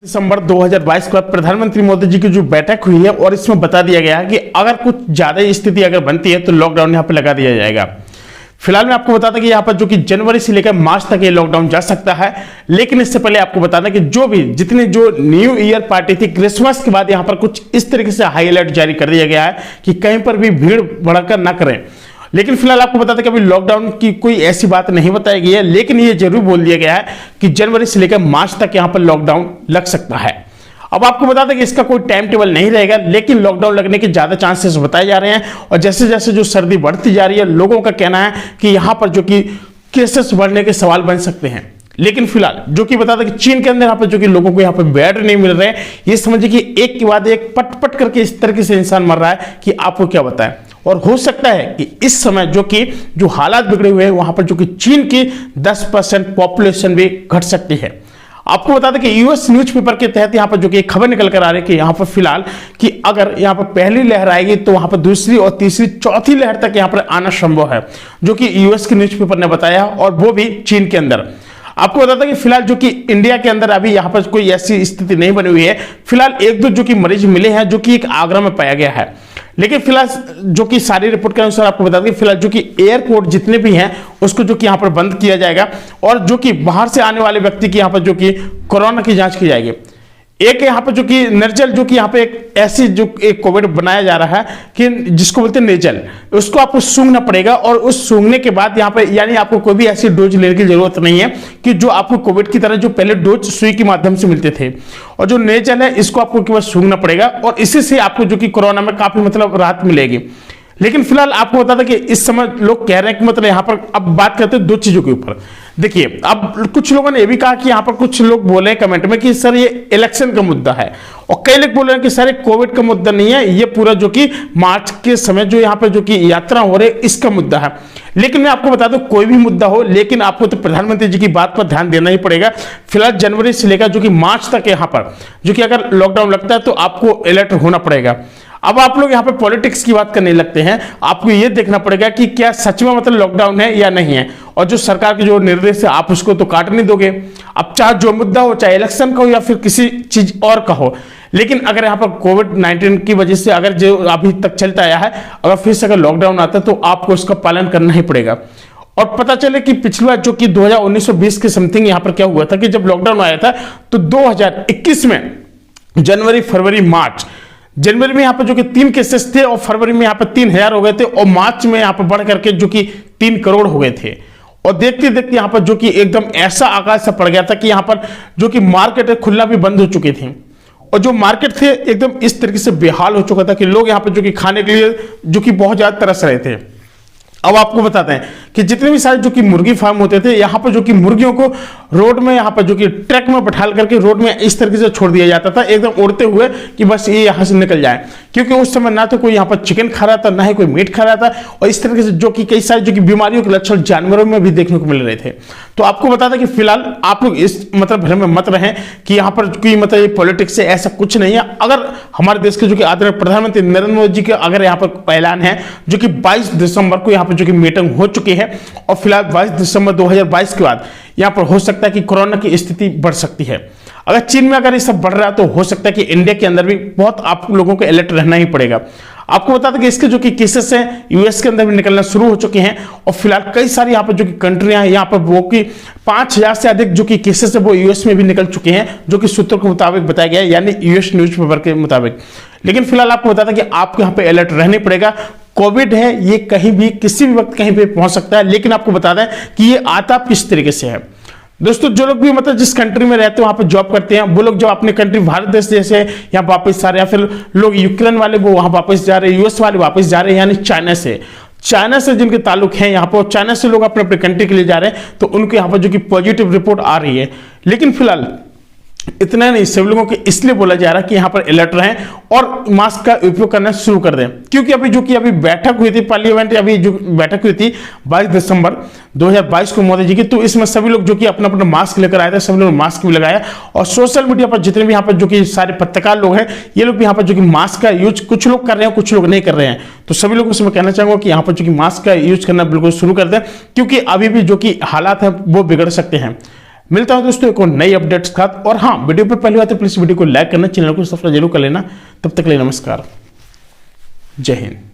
दिसंबर 2022 के बाद प्रधानमंत्री मोदी जी की जो बैठक हुई है और इसमें बता दिया गया है कि अगर कुछ ज्यादा स्थिति अगर बनती है तो लॉकडाउन यहाँ पे लगा दिया जाएगा। फिलहाल मैं आपको बता दें कि यहाँ पर जो कि जनवरी से लेकर मार्च तक ये लॉकडाउन जा सकता है, लेकिन इससे पहले आपको बता दें कि जितनी जो न्यू ईयर पार्टी थी क्रिसमस के बाद यहाँ पर कुछ इस तरीके से हाई अलर्ट जारी कर दिया गया है कि कहीं पर भी भीड़ भड़का ना करें। लेकिन फिलहाल आपको बता दें कि अभी लॉकडाउन की कोई ऐसी बात नहीं बताई गई है, लेकिन ये जरूर बोल दिया गया है कि जनवरी से लेकर मार्च तक यहां पर लॉकडाउन लग सकता है। अब आपको बता दें कि इसका कोई टाइम टेबल नहीं रहेगा, लेकिन लॉकडाउन लगने के ज्यादा चांसेस बताए जा रहे हैं। और जैसे जैसे जो सर्दी बढ़ती जा रही है, लोगों का कहना है कि यहां पर जो कि केसेस बढ़ने के सवाल बन सकते हैं। लेकिन फिलहाल जो कि बता दें कि चीन के अंदर यहाँ पर जो कि लोगों को यहाँ पर बेड नहीं मिल रहे हैं, ये समझिए कि एक के बाद एक पट पट करके इस तरीके से इंसान मर रहा है कि आपको क्या बताएं। और हो सकता है कि इस समय जो हालात बिगड़े हुए हैं वहां पर जो कि चीन की 10% पॉपुलेशन भी घट सकती है। आपको बता दें कि यूएस न्यूज़पेपर के तहत यहां पर जो कि खबर निकल कर आ रही है कि यहां पर फिलहाल कि अगर यहां पर पहली लहर आएगी तो वहां पर दूसरी और तीसरी चौथी लहर तक यहां पर आना संभव है, जो कि यूएस के न्यूज़पेपर ने बताया, और वो भी चीन के अंदर। आपको बता दें कि फिलहाल जो कि इंडिया के अंदर अभी यहां पर कोई ऐसी स्थिति नहीं बनी हुई है। फिलहाल एक दो जो कि मरीज मिले हैं, जो कि एक आगरा में पाया गया है। लेकिन फिलहाल जो कि सारी रिपोर्ट के अनुसार आपको बता दें फिलहाल जो कि एयरपोर्ट जितने भी हैं उसको जो कि यहां पर बंद किया जाएगा, और जो कि बाहर से आने वाले व्यक्ति की यहां पर जो कि कोरोना की जांच की जाएगी। एक यहाँ पर जो कि निर्जल जो कि यहाँ पे एक ऐसी जो एक कोविड बनाया जा रहा है कि जिसको बोलते हैं नेजल, उसको आपको सूंघना पड़ेगा, और उस सूंघने के बाद यहाँ पे यानी आपको कोई भी ऐसी डोज लेने की जरूरत नहीं है कि जो आपको कोविड की तरह जो पहले डोज सुई के माध्यम से मिलते थे। और जो नेजल है इसको आपको केवल सूंघना पड़ेगा, और इसी से आपको जो कि कोरोना में काफी मतलब राहत मिलेगी। लेकिन फिलहाल आपको बता दें कि इस समय लोग कह रहे हैं कि मतलब यहाँ पर अब बात करते हैं दो चीजों के ऊपर। देखिए, अब कुछ लोगों ने यह भी कहा कि यहाँ पर कुछ लोग बोले हैं कमेंट में कि सर ये इलेक्शन का मुद्दा है, और कई लोग बोल रहे हैं कि सर ये कोविड का मुद्दा नहीं है, ये पूरा जो कि मार्च के समय जो यहाँ पर जो कि यात्रा हो रही है इसका मुद्दा है। लेकिन मैं आपको बता दूं कोई भी मुद्दा हो, लेकिन आपको तो प्रधानमंत्री जी की बात पर ध्यान देना ही पड़ेगा। फिलहाल जनवरी से लेकर जो कि मार्च तक यहाँ पर जो कि अगर लॉकडाउन लगता है तो आपको अलर्ट होना पड़ेगा। अब आप लोग यहाँ पे पॉलिटिक्स की बात करने लगते हैं, आपको ये देखना पड़ेगा कि क्या सच में मतलब लॉकडाउन है या नहीं है, और जो सरकार के जो निर्देश है आप उसको तो काट नहीं दोगे। अब चाहे जो मुद्दा हो, चाहे इलेक्शन का हो या फिर किसी चीज और का हो, लेकिन अगर यहाँ पर कोविड-19 की वजह से अगर जो अभी तक चलता आया है, अगर फिर से अगर लॉकडाउन आता है तो आपको उसका पालन करना ही पड़ेगा। और पता चले कि पिछली बार जो कि 2019-20 के समथिंग यहाँ पर क्या हुआ था कि जब लॉकडाउन आया था तो 2021 में जनवरी, फरवरी, मार्च, जनवरी में यहाँ पर जो कि 3 केसेस थे, और फरवरी में यहाँ पर 3000 हो गए थे, और मार्च में यहाँ पर बढ़ करके जो कि 3 करोड़ हो गए थे। और देखते देखते यहाँ पर जो कि एकदम ऐसा आकाश से पड़ गया था कि यहाँ पर जो कि मार्केट खुलना भी बंद हो चुकी थी, और जो मार्केट थे एकदम इस तरीके से बेहाल हो चुका था कि लोग यहाँ पर जो कि खाने के लिए जो कि बहुत ज्यादा तरस रहे थे। अब आपको बताते हैं कि जितने भी सारे जो कि मुर्गी फार्म होते थे, यहाँ पर जो कि मुर्गियों को रोड में यहाँ पर जो कि ट्रक में बैठाल करके रोड में इस तरीके से छोड़ दिया जाता था, एकदम उड़ते हुए कि बस ये यहाँ से निकल जाए, क्योंकि उस समय ना तो कोई यहाँ पर चिकन खा रहा था, ना ही कोई मीट खा रहा था। और इस तरीके से जो कि कई सारी जो कि बीमारियों के लक्षण जानवरों में भी देखने को मिल रहे थे। तो आपको बता दें कि फिलहाल आप लोग इस मतलब भ्रम में मत रहें कि यहाँ पर कोई मतलब ये पॉलिटिक्स से ऐसा कुछ नहीं है। अगर हमारे देश के जो कि आदरणीय प्रधानमंत्री नरेंद्र मोदी जी का अगर यहाँ पर ऐलान है, जो कि 22 दिसंबर को यहाँ पर जो कि मीटिंग हो चुकी है, और फिलहाल 22 दिसंबर 2022 के बाद यहाँ पर हो सकता है कि कोरोना की स्थिति बढ़ सकती है। अगर चीन में अगर ये सब बढ़ रहा है तो हो सकता है कि इंडिया के अंदर भी बहुत आप लोगों को अलर्ट रहना ही पड़ेगा। आपको बता दें कि इसके जो कि केसेस हैं यूएस के अंदर भी निकलना शुरू हो चुके हैं, और फिलहाल कई सारी यहाँ पर जो कि कंट्रियां हैं यहाँ पर वो कि 5000 से अधिक जो कि केसेस है वो यूएस में भी निकल चुके हैं, जो कि सूत्रों के मुताबिक बताया गया है, यानी यूएस न्यूज़पेपर के मुताबिक। लेकिन फिलहाल आपको बता दें कि आपको यहाँ पे अलर्ट रहना पड़ेगा। कोविड है, ये कहीं भी किसी भी वक्त कहीं पे पहुंच सकता है, लेकिन आपको बता दें कि ये आता किस तरीके से है। दोस्तों, जो लोग भी मतलब जिस कंट्री में रहते हैं वहां पर जॉब करते हैं, वो लोग जो अपने कंट्री भारत देश जैसे यहाँ वापस आ रहे हैं, फिर लोग यूक्रेन वाले वो वहां वापस जा रहे हैं, यूएस वाले वापस जा रहे हैं, यानी चाइना से जिनके ताल्लुक हैं यहाँ पर, चाइना से लोग अपने अपने कंट्री के लिए जा रहे हैं, तो उनके यहाँ पर जो कि पॉजिटिव रिपोर्ट आ रही है। लेकिन फिलहाल इतना नहीं, सब लोगों को इसलिए बोला जा रहा है कि यहाँ पर अलर्ट रहें और मास्क का उपयोग करना शुरू कर दें, क्योंकि अभी बैठक हुई थी पार्लियामेंट, अभी जो बैठक हुई थी 22 दिसंबर 2022 को मोदी जी की, तो इसमें सभी लोग जो कि अपना अपना मास्क लेकर आए थे, सभी लोग मास्क भी लगाया। और सोशल मीडिया पर जितने भी यहाँ पर जो कि सारे पत्रकार लोग हैं, ये लोग भी यहाँ पर जो कि मास्क का यूज कुछ लोग कर रहे हैं, कुछ लोग नहीं कर रहे हैं। तो सभी लोगों से मैं कहना चाहूंगा कि यहाँ पर जो कि मास्क का यूज करना बिल्कुल शुरू कर दें, क्योंकि अभी भी जो कि हालात हैं वो बिगड़ सकते हैं। मिलता हूं दोस्तों एक और नई अपडेट्स के साथ। और हाँ, वीडियो पे पहली बात तो प्लीज वीडियो को लाइक करना, चैनल को सब्सक्राइब जरूर कर लेना। तब तक के लिए नमस्कार, जय हिंद।